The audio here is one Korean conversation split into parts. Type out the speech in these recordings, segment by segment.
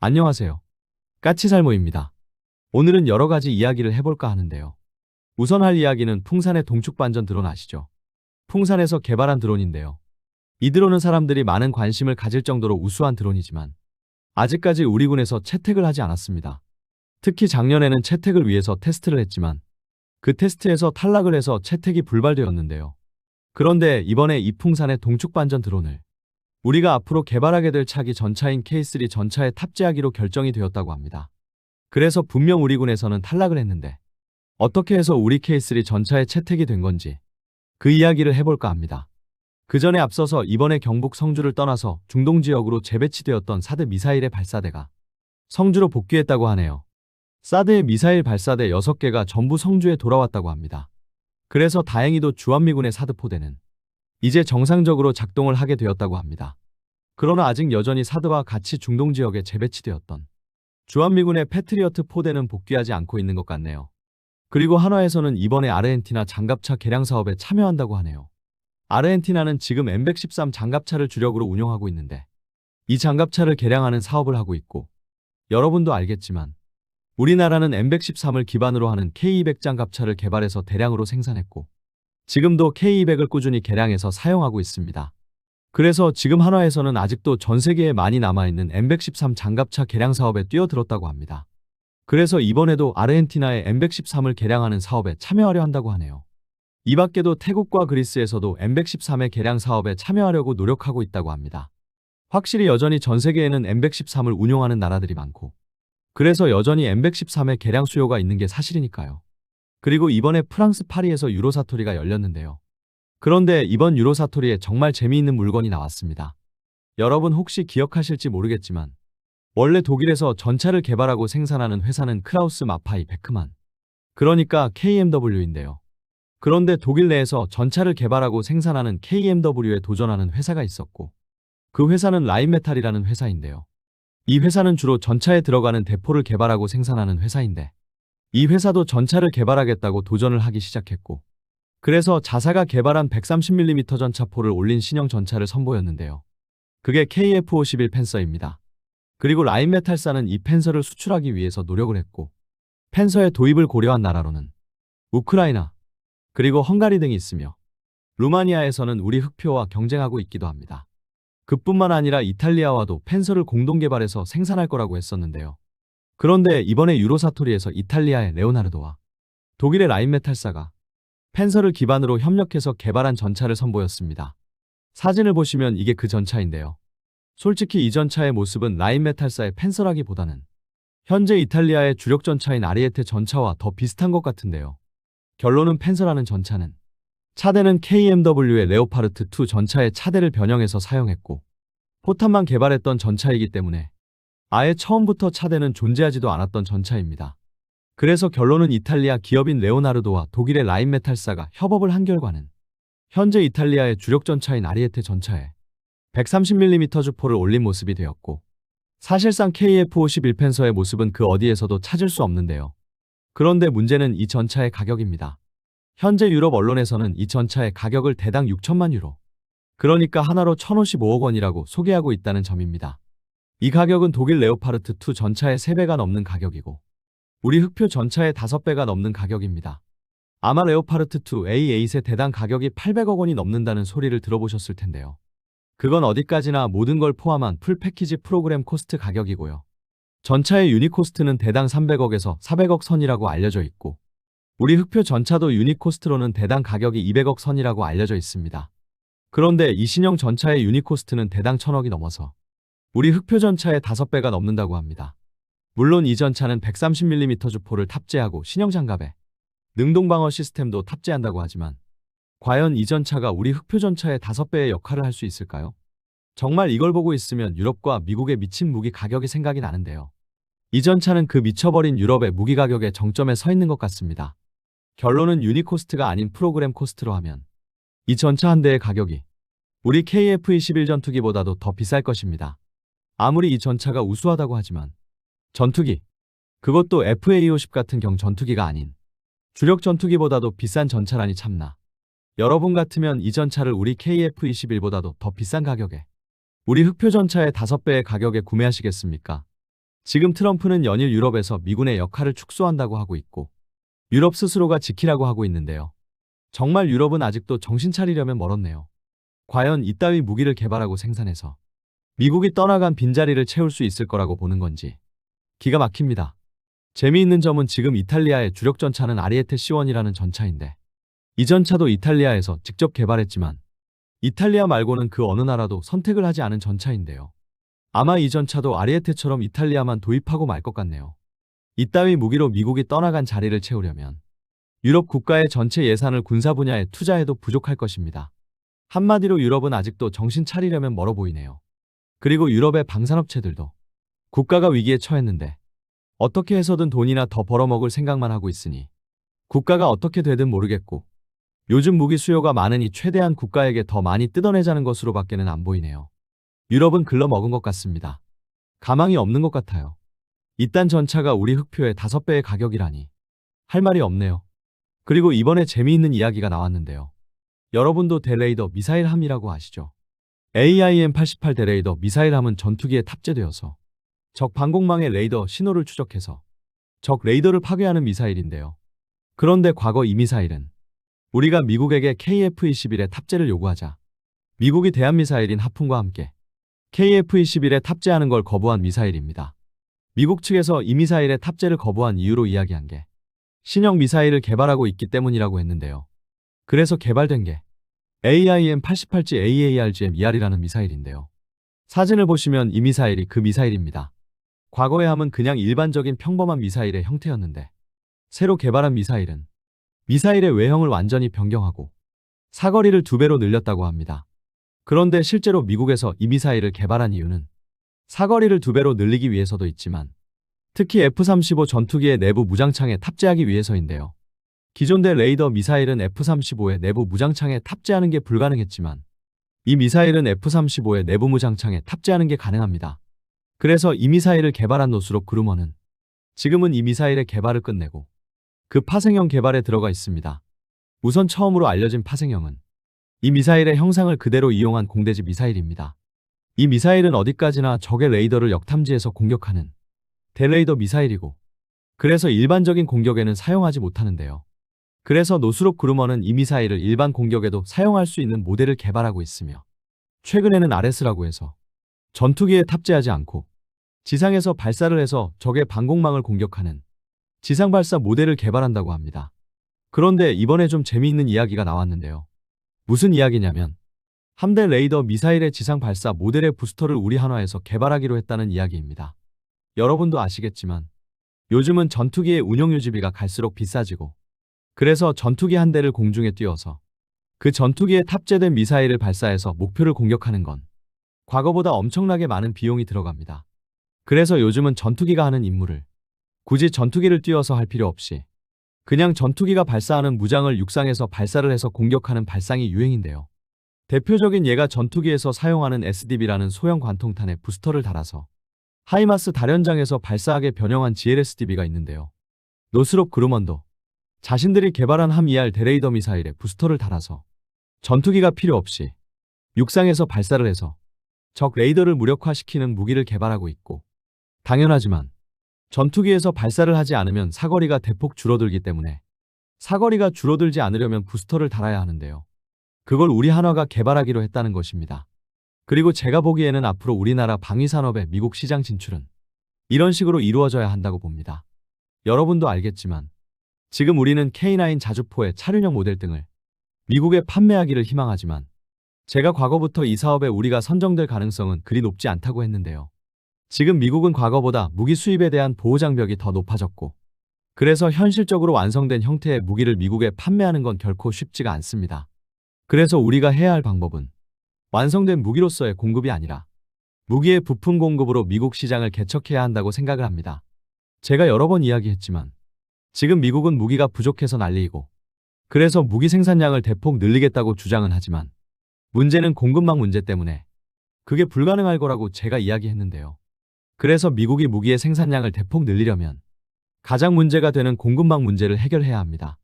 안녕하세요. 까치살모입니다. 오늘은 여러 가지 이야기를 해볼까 하는데요. 우선 할 이야기는 풍산의 동축반전 드론 아시죠? 풍산에서 개발한 드론인데요. 이 드론은 사람들이 많은 관심을 가질 정도로 우수한 드론이지만 아직까지 우리 군에서 채택을 하지 않았습니다. 특히 작년에는 채택을 위해서 테스트를 했지만 그 테스트에서 탈락을 해서 채택이 불발되었는데요. 그런데 이번에 이 풍산의 동축반전 드론을 우리가 앞으로 개발하게 될 차기 전차인 K3 전차에 탑재하기로 결정이 되었다고 합니다. 그래서 분명 우리 군에서는 탈락을 했는데 어떻게 해서 우리 K3 전차에 채택이 된 건지 그 이야기를 해볼까 합니다. 그 전에 앞서서 이번에 경북 성주를 떠나서 중동 지역으로 재배치되었던 사드 미사일의 발사대가 성주로 복귀했다고 하네요. 사드의 미사일 발사대 6개가 전부 성주에 돌아왔다고 합니다. 그래서 다행히도 주한미군의 사드 포대는 이제 정상적으로 작동을 하게 되었다고 합니다. 그러나 아직 여전히 사드와 같이 중동 지역에 재배치되었던 주한미군의 패트리어트 포대는 복귀하지 않고 있는 것 같네요. 그리고 한화에서는 이번에 아르헨티나 장갑차 개량 사업에 참여한다고 하네요. 아르헨티나는 지금 M113 장갑차를 주력으로 운영하고 있는데 이 장갑차를 개량하는 사업을 하고 있고 여러분도 알겠지만 우리나라는 M113을 기반으로 하는 K200 장갑차를 개발해서 대량으로 생산했고 지금도 K200을 꾸준히 개량해서 사용하고 있습니다. 그래서 지금 한화에서는 아직도 전 세계에 많이 남아있는 M113 장갑차 개량 사업에 뛰어들었다고 합니다. 그래서 이번에도 아르헨티나의 M113을 개량하는 사업에 참여하려 한다고 하네요. 이 밖에도 태국과 그리스에서도 M113의 개량 사업에 참여하려고 노력하고 있다고 합니다. 확실히 여전히 전 세계에는 M113을 운용하는 나라들이 많고 그래서 여전히 M113의 개량 수요가 있는 게 사실이니까요. 그리고 이번에 프랑스 파리에서 유로사토리가 열렸는데요. 그런데 이번 유로사토리에 정말 재미있는 물건이 나왔습니다. 여러분 혹시 기억하실지 모르겠지만 원래 독일에서 전차를 개발하고 생산하는 회사는 크라우스 마파이 베크만, 그러니까 KMW인데요. 그런데 독일 내에서 전차를 개발하고 생산하는 KMW에 도전하는 회사가 있었고 그 회사는 라인메탈이라는 회사인데요. 이 회사는 주로 전차에 들어가는 대포를 개발하고 생산하는 회사인데 이 회사도 전차를 개발하겠다고 도전을 하기 시작했고 그래서 자사가 개발한 130mm 전차포를 올린 신형 전차를 선보였는데요. 그게 KF-51 팬서입니다. 그리고 라인메탈사는 이 팬서를 수출하기 위해서 노력을 했고 팬서의 도입을 고려한 나라로는 우크라이나, 그리고 헝가리 등이 있으며 루마니아에서는 우리 흑표와 경쟁하고 있기도 합니다. 그뿐만 아니라 이탈리아와도 팬서를 공동 개발해서 생산할 거라고 했었는데요. 그런데 이번에 유로사토리에서 이탈리아의 레오나르도와 독일의 라인메탈사가 팬서를 기반으로 협력해서 개발한 전차를 선보였습니다. 사진을 보시면 이게 그 전차인데요. 솔직히 이 전차의 모습은 라인메탈사의 팬서라기보다는 현재 이탈리아의 주력 전차인 아리에테 전차와 더 비슷한 것 같은데요. 결론은 팬서라는 전차는 차대는 KMW의 레오파르트 2 전차의 차대를 변형해서 사용했고 포탄만 개발했던 전차이기 때문에 아예 처음부터 차대는 존재하지도 않았던 전차입니다. 그래서 결론은 이탈리아 기업인 레오나르도와 독일의 라인메탈사가 협업을 한 결과는 현재 이탈리아의 주력 전차인 아리에테 전차에 130mm 주포를 올린 모습이 되었고 사실상 KF-51 팬서의 모습은 그 어디에서도 찾을 수 없는데요. 그런데 문제는 이 전차의 가격입니다. 현재 유럽 언론에서는 이 전차의 가격을 대당 6천만 유로, 그러니까 하나로 1,055억 원이라고 소개하고 있다는 점입니다. 이 가격은 독일 레오파르트 2 전차의 3배가 넘는 가격이고 우리 흑표 전차의 5배가 넘는 가격입니다. 아마 레오파르트 2 A8의 대당 가격이 800억 원이 넘는다는 소리를 들어보셨을 텐데요. 그건 어디까지나 모든 걸 포함한 풀 패키지 프로그램 코스트 가격이고요. 전차의 유닛 코스트는 대당 300억에서 400억 선이라고 알려져 있고 우리 흑표 전차도 유닛 코스트로는 대당 가격이 200억 선이라고 알려져 있습니다. 그런데 이 신형 전차의 유닛 코스트는 대당 1000억이 넘어서 우리 흑표 전차의 5배가 넘는다고 합니다. 물론 이 전차는 130mm 주포를 탑재하고 신형 장갑에 능동방어 시스템도 탑재한다고 하지만 과연 이 전차가 우리 흑표 전차의 5배의 역할을 할 수 있을까요? 정말 이걸 보고 있으면 유럽과 미국의 미친 무기 가격이 생각이 나는데요. 이 전차는 그 미쳐버린 유럽의 무기 가격의 정점에 서 있는 것 같습니다. 결론은 유닛 코스트가 아닌 프로그램 코스트로 하면 이 전차 한 대의 가격이 우리 KF-21 전투기보다도 더 비쌀 것입니다. 아무리 이 전차가 우수하다고 하지만 전투기, 그것도 FA-50 같은 경 전투기가 아닌 주력 전투기보다도 비싼 전차라니 참나. 여러분 같으면 이 전차를 우리 KF-21보다도 더 비싼 가격에 우리 흑표 전차의 5배의 가격에 구매하시겠습니까? 지금 트럼프는 연일 유럽에서 미군의 역할을 축소한다고 하고 있고 유럽 스스로가 지키라고 하고 있는데요. 정말 유럽은 아직도 정신 차리려면 멀었네요. 과연 이따위 무기를 개발하고 생산해서 미국이 떠나간 빈자리를 채울 수 있을 거라고 보는 건지 기가 막힙니다. 재미있는 점은 지금 이탈리아의 주력 전차는 아리에테 C1이라는 전차인데 이 전차도 이탈리아에서 직접 개발했지만 이탈리아 말고는 그 어느 나라도 선택을 하지 않은 전차인데요. 아마 이 전차도 아리에테처럼 이탈리아만 도입하고 말 것 같네요. 이따위 무기로 미국이 떠나간 자리를 채우려면 유럽 국가의 전체 예산을 군사 분야에 투자해도 부족할 것입니다. 한마디로 유럽은 아직도 정신 차리려면 멀어 보이네요. 그리고 유럽의 방산업체들도 국가가 위기에 처했는데 어떻게 해서든 돈이나 더 벌어먹을 생각만 하고 있으니 국가가 어떻게 되든 모르겠고 요즘 무기 수요가 많으니 최대한 국가에게 더 많이 뜯어내자는 것으로밖에는 안 보이네요. 유럽은 글러먹은 것 같습니다. 가망이 없는 것 같아요. 이딴 전차가 우리 흑표의 5배의 가격이라니 할 말이 없네요. 그리고 이번에 재미있는 이야기가 나왔는데요. 여러분도 대레이더 미사일함이라고 아시죠? AIM-88 대레이더 미사일함은 전투기에 탑재되어서 적 방공망의 레이더 신호를 추적해서 적 레이더를 파괴하는 미사일인데요. 그런데 과거 이 미사일은 우리가 미국에게 KF-21의 탑재를 요구하자 미국이 대한미사일인 하풍과 함께 KF-21에 탑재하는 걸 거부한 미사일입니다. 미국 측에서 이 미사일의 탑재를 거부한 이유로 이야기한 게 신형 미사일을 개발하고 있기 때문이라고 했는데요. 그래서 개발된 게 AIM-88G AARGM-ER이라는 미사일인데요. 사진을 보시면 이 미사일이 그 미사일입니다. 과거의 함은 그냥 일반적인 평범한 미사일의 형태였는데 새로 개발한 미사일은 미사일의 외형을 완전히 변경하고 사거리를 2배로 늘렸다고 합니다. 그런데 실제로 미국에서 이 미사일을 개발한 이유는 사거리를 2배로 늘리기 위해서도 있지만 특히 F-35 전투기의 내부 무장창에 탑재하기 위해서인데요. 기존의 레이더 미사일은 F-35의 내부 무장창에 탑재하는 게 불가능했지만 이 미사일은 F-35의 내부 무장창에 탑재하는 게 가능합니다. 그래서 이 미사일을 개발한 노스롭 그루먼은 지금은 이 미사일의 개발을 끝내고 그 파생형 개발에 들어가 있습니다. 우선 처음으로 알려진 파생형은 이 미사일의 형상을 그대로 이용한 공대지 미사일입니다. 이 미사일은 어디까지나 적의 레이더를 역탐지해서 공격하는 대레이더 미사일이고 그래서 일반적인 공격에는 사용하지 못하는데요. 그래서 노스롭 그루먼은 이 미사일을 일반 공격에도 사용할 수 있는 모델을 개발하고 있으며 최근에는 RS라고 해서 전투기에 탑재하지 않고 지상에서 발사를 해서 적의 방공망을 공격하는 지상 발사 모델을 개발한다고 합니다. 그런데 이번에 좀 재미있는 이야기가 나왔는데요. 무슨 이야기냐면 함대 레이더 미사일의 지상 발사 모델의 부스터를 우리 한화에서 개발하기로 했다는 이야기입니다. 여러분도 아시겠지만 요즘은 전투기의 운용 유지비가 갈수록 비싸지고 그래서 전투기 한 대를 공중에 띄워서 그 전투기에 탑재된 미사일을 발사해서 목표를 공격하는 건 과거보다 엄청나게 많은 비용이 들어갑니다. 그래서 요즘은 전투기가 하는 임무를 굳이 전투기를 띄워서 할 필요 없이 그냥 전투기가 발사하는 무장을 육상에서 발사를 해서 공격하는 발상이 유행인데요. 대표적인 예가 전투기에서 사용하는 SDB라는 소형 관통탄에 부스터를 달아서 하이마스 다련장에서 발사하게 변형한 GLSDB가 있는데요. 노스롭 그루먼도 자신들이 개발한 함 ER 대레이더 미사일에 부스터를 달아서 전투기가 필요 없이 육상에서 발사를 해서 적 레이더를 무력화시키는 무기를 개발하고 있고 당연하지만 전투기에서 발사를 하지 않으면 사거리가 대폭 줄어들기 때문에 사거리가 줄어들지 않으려면 부스터를 달아야 하는데요. 그걸 우리 한화가 개발하기로 했다는 것입니다. 그리고 제가 보기에는 앞으로 우리나라 방위산업의 미국 시장 진출은 이런 식으로 이루어져야 한다고 봅니다. 여러분도 알겠지만 지금 우리는 K9 자주포의 차륜형 모델 등을 미국에 판매하기를 희망하지만 제가 과거부터 이 사업에 우리가 선정될 가능성은 그리 높지 않다고 했는데요. 지금 미국은 과거보다 무기 수입에 대한 보호장벽이 더 높아졌고 그래서 현실적으로 완성된 형태의 무기를 미국에 판매하는 건 결코 쉽지가 않습니다. 그래서 우리가 해야 할 방법은 완성된 무기로서의 공급이 아니라 무기의 부품 공급으로 미국 시장을 개척해야 한다고 생각을 합니다. 제가 여러 번 이야기했지만 지금 미국은 무기가 부족해서 난리이고 그래서 무기 생산량을 대폭 늘리겠다고 주장은 하지만 문제는 공급망 문제 때문에 그게 불가능할 거라고 제가 이야기했는데요. 그래서 미국이 무기의 생산량을 대폭 늘리려면 가장 문제가 되는 공급망 문제를 해결해야 합니다.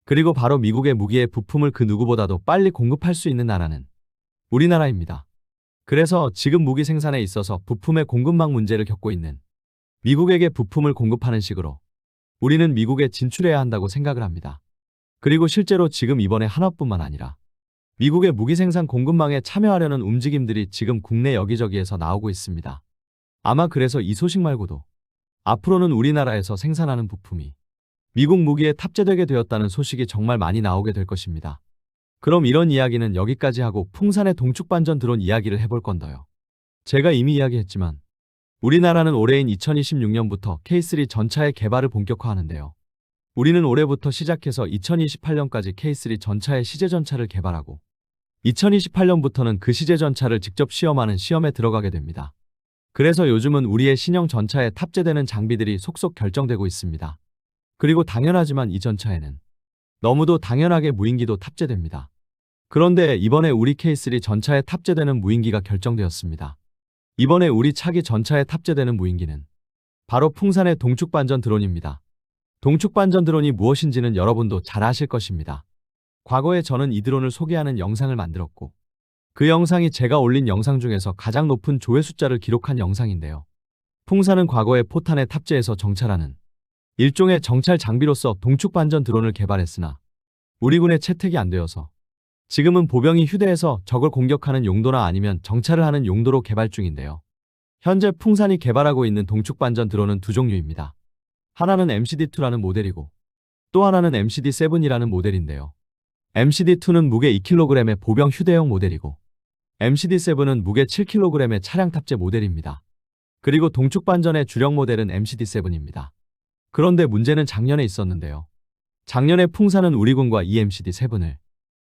그리고 바로 미국의 무기의 부품을 그 누구보다도 빨리 공급할 수 있는 나라는 우리나라입니다. 그래서 지금 무기 생산에 있어서 부품의 공급망 문제를 겪고 있는 미국에게 부품을 공급하는 식으로 우리는 미국에 진출해야 한다고 생각을 합니다. 그리고 실제로 지금 이번에 한화뿐만 아니라 미국의 무기 생산 공급망에 참여하려는 움직임들이 지금 국내 여기저기에서 나오고 있습니다. 아마 그래서 이 소식 말고도 앞으로는 우리나라에서 생산하는 부품이 미국 무기에 탑재되게 되었다는 소식이 정말 많이 나오게 될 것입니다. 그럼 이런 이야기는 여기까지 하고 풍산의 동축반전 드론 이야기를 해볼 건데요. 제가 이미 이야기했지만 우리나라는 올해인 2026년부터 K3 전차의 개발을 본격화하는데요. 우리는 올해부터 시작해서 2028년까지 K3 전차의 시제 전차를 개발하고 2028년부터는 그 시제 전차를 직접 시험하는 시험에 들어가게 됩니다. 그래서 요즘은 우리의 신형 전차에 탑재되는 장비들이 속속 결정되고 있습니다. 그리고 당연하지만 이 전차에는 너무도 당연하게 무인기도 탑재됩니다. 그런데 이번에 우리 K3 전차에 탑재되는 무인기가 결정되었습니다. 이번에 우리 차기 전차에 탑재되는 무인기는 바로 풍산의 동축반전 드론입니다. 동축반전 드론이 무엇인지는 여러분도 잘 아실 것입니다. 과거에 저는 이 드론을 소개하는 영상을 만들었고 그 영상이 제가 올린 영상 중에서 가장 높은 조회 숫자를 기록한 영상인데요. 풍산은 과거에 포탄에 탑재해서 정찰하는 일종의 정찰 장비로서 동축반전 드론을 개발했으나 우리 군에 채택이 안 되어서 지금은 보병이 휴대해서 적을 공격하는 용도나 아니면 정찰을 하는 용도로 개발 중인데요. 현재 풍산이 개발하고 있는 동축반전 드론은 두 종류입니다. 하나는 MCD2라는 모델이고 또 하나는 MCD7이라는 모델인데요. MCD2는 무게 2kg의 보병 휴대용 모델이고 MCD7은 무게 7kg의 차량 탑재 모델입니다. 그리고 동축반전의 주력 모델은 MCD7입니다. 그런데 문제는 작년에 있었는데요. 작년에 풍산은 우리 군과 이 MCD7을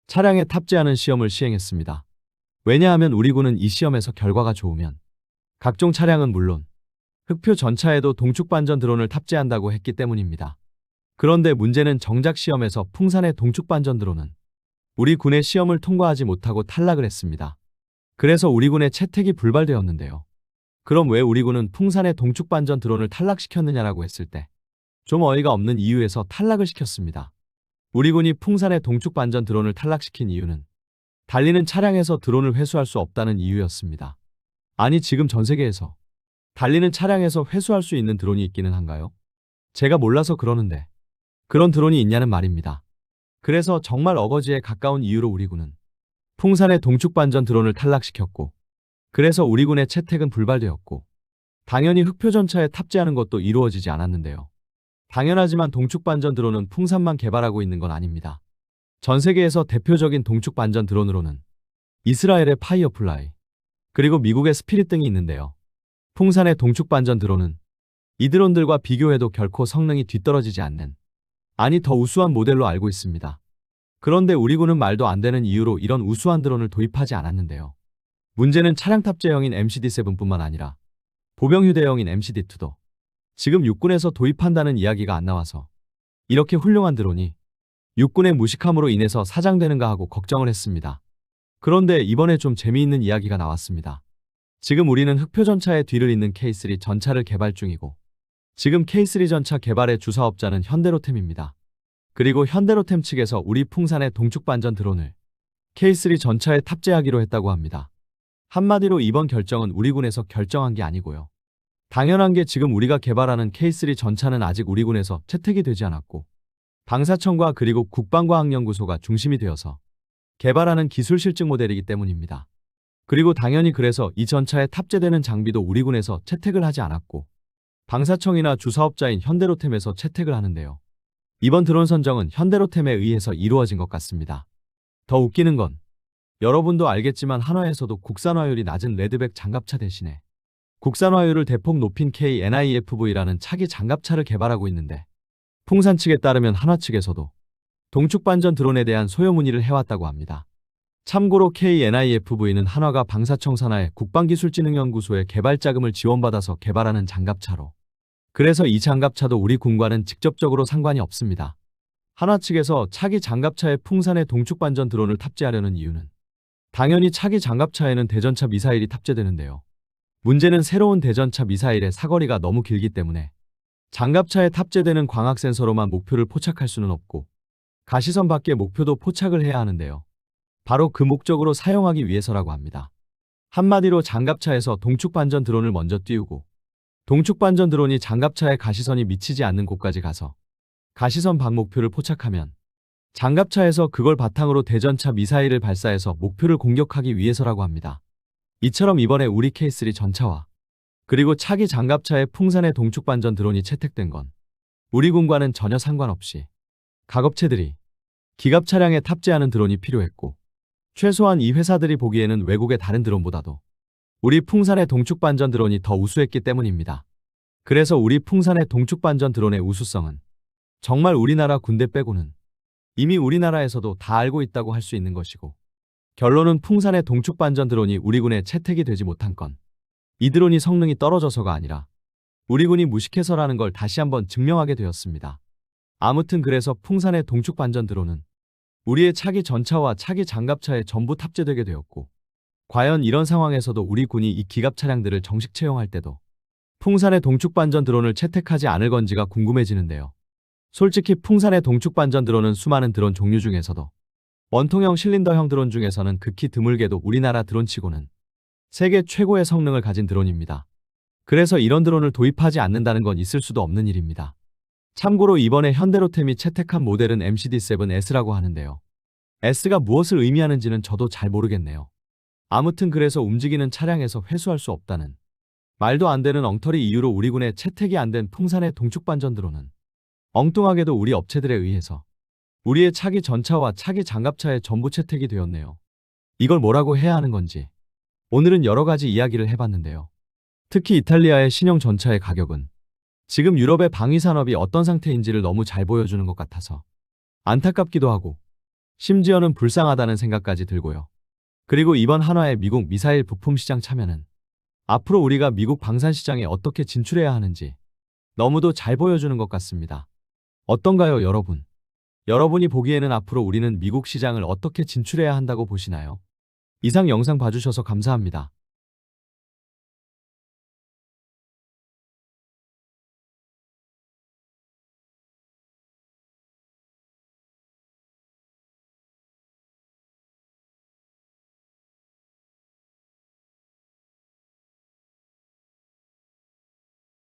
차량에 탑재하는 시험을 시행했습니다. 왜냐하면 우리 군은 이 시험에서 결과가 좋으면 각종 차량은 물론 흑표 전차에도 동축반전 드론을 탑재한다고 했기 때문입니다. 그런데 문제는 정작 시험에서 풍산의 동축반전 드론은 우리 군의 시험을 통과하지 못하고 탈락을 했습니다. 그래서 우리 군의 채택이 불발되었는데요. 그럼 왜 우리 군은 풍산의 동축반전 드론을 탈락시켰느냐라고 했을 때 좀 어이가 없는 이유에서 탈락을 시켰습니다. 우리 군이 풍산의 동축반전 드론을 탈락시킨 이유는 달리는 차량에서 드론을 회수할 수 없다는 이유였습니다. 아니 지금 전 세계에서 달리는 차량에서 회수할 수 있는 드론이 있기는 한가요? 제가 몰라서 그러는데 그런 드론이 있냐는 말입니다. 그래서 정말 어거지에 가까운 이유로 우리 군은 풍산의 동축반전 드론을 탈락시켰고 그래서 우리 군의 채택은 불발되었고 당연히 흑표 전차에 탑재하는 것도 이루어지지 않았는데요. 당연하지만 동축반전 드론은 풍산만 개발하고 있는 건 아닙니다. 전 세계에서 대표적인 동축반전 드론으로는 이스라엘의 파이어플라이 그리고 미국의 스피릿 등이 있는데요. 풍산의 동축반전 드론은 이 드론들과 비교해도 결코 성능이 뒤떨어지지 않는 아니 더 우수한 모델로 알고 있습니다. 그런데 우리 군은 말도 안 되는 이유로 이런 우수한 드론을 도입하지 않았는데요. 문제는 차량 탑재형인 MCD7뿐만 아니라 보병 휴대형인 MCD2도 지금 육군에서 도입한다는 이야기가 안 나와서 이렇게 훌륭한 드론이 육군의 무식함으로 인해서 사장되는가 하고 걱정을 했습니다. 그런데 이번에 좀 재미있는 이야기가 나왔습니다. 지금 우리는 흑표 전차의 뒤를 잇는 K3 전차를 개발 중이고 지금 K3 전차 개발의 주사업자는 현대로템입니다. 그리고 현대로템 측에서 우리 풍산의 동축반전 드론을 K3 전차에 탑재하기로 했다고 합니다. 한마디로 이번 결정은 우리 군에서 결정한 게 아니고요. 당연한 게 지금 우리가 개발하는 K3 전차는 아직 우리 군에서 채택이 되지 않았고 방사청과 그리고 국방과학연구소가 중심이 되어서 개발하는 기술 실증 모델이기 때문입니다. 그리고 당연히 그래서 이 전차에 탑재되는 장비도 우리 군에서 채택을 하지 않았고 방사청이나 주사업자인 현대로템에서 채택을 하는데요. 이번 드론 선정은 현대로템에 의해서 이루어진 것 같습니다. 더 웃기는 건 여러분도 알겠지만 한화에서도 국산화율이 낮은 레드백 장갑차 대신에 국산화율을 대폭 높인 KNIFV라는 차기 장갑차를 개발하고 있는데 풍산 측에 따르면 한화 측에서도 동축반전 드론에 대한 소요 문의를 해왔다고 합니다. 참고로 KNIFV는 한화가 방사청 산하의 국방기술진흥연구소의 개발 자금을 지원받아서 개발하는 장갑차로 그래서 이 장갑차도 우리 군과는 직접적으로 상관이 없습니다. 한화 측에서 차기 장갑차에 풍산의 동축반전 드론을 탑재하려는 이유는 당연히 차기 장갑차에는 대전차 미사일이 탑재되는데요. 문제는 새로운 대전차 미사일의 사거리가 너무 길기 때문에 장갑차에 탑재되는 광학 센서로만 목표를 포착할 수는 없고 가시선 밖의 목표도 포착을 해야 하는데요. 바로 그 목적으로 사용하기 위해서라고 합니다. 한마디로 장갑차에서 동축반전 드론을 먼저 띄우고 동축반전 드론이 장갑차에 가시선이 미치지 않는 곳까지 가서 가시선 밖 목표를 포착하면 장갑차에서 그걸 바탕으로 대전차 미사일을 발사해서 목표를 공격하기 위해서라고 합니다. 이처럼 이번에 우리 K3 전차와 그리고 차기 장갑차의 풍산의 동축반전 드론이 채택된 건 우리 군과는 전혀 상관없이 각 업체들이 기갑 차량에 탑재하는 드론이 필요했고, 최소한 이 회사들이 보기에는 외국의 다른 드론보다도 우리 풍산의 동축반전 드론이 더 우수했기 때문입니다. 그래서 우리 풍산의 동축반전 드론의 우수성은 정말 우리나라 군대 빼고는 이미 우리나라에서도 다 알고 있다고 할 수 있는 것이고, 결론은 풍산의 동축반전 드론이 우리 군에 채택이 되지 못한 건 이 드론이 성능이 떨어져서가 아니라 우리 군이 무식해서라는 걸 다시 한번 증명하게 되었습니다. 아무튼 그래서 풍산의 동축반전 드론은 우리의 차기 전차와 차기 장갑차에 전부 탑재되게 되었고, 과연 이런 상황에서도 우리 군이 이 기갑 차량들을 정식 채용할 때도 풍산의 동축반전 드론을 채택하지 않을 건지가 궁금해지는데요. 솔직히 풍산의 동축반전 드론은 수많은 드론 종류 중에서도 원통형 실린더형 드론 중에서는 극히 드물게도 우리나라 드론치고는 세계 최고의 성능을 가진 드론입니다. 그래서 이런 드론을 도입하지 않는다는 건 있을 수도 없는 일입니다. 참고로 이번에 현대로템이 채택한 모델은 MCD7S라고 하는데요. S가 무엇을 의미하는지는 저도 잘 모르겠네요. 아무튼 그래서 움직이는 차량에서 회수할 수 없다는 말도 안 되는 엉터리 이유로 우리 군에 채택이 안 된 풍산의 동축반전 드론은 엉뚱하게도 우리 업체들에 의해서 우리의 차기 전차와 차기 장갑차에 전부 채택이 되었네요. 이걸 뭐라고 해야 하는 건지 오늘은 여러 가지 이야기를 해봤는데요. 특히 이탈리아의 신형 전차의 가격은 지금 유럽의 방위 산업이 어떤 상태인지를 너무 잘 보여주는 것 같아서 안타깝기도 하고 심지어는 불쌍하다는 생각까지 들고요. 그리고 이번 한화의 미국 미사일 부품 시장 참여는 앞으로 우리가 미국 방산 시장에 어떻게 진출해야 하는지 너무도 잘 보여주는 것 같습니다. 어떤가요, 여러분? 여러분이 보기에는 앞으로 우리는 미국 시장을 어떻게 진출해야 한다고 보시나요? 이상 영상 봐주셔서 감사합니다.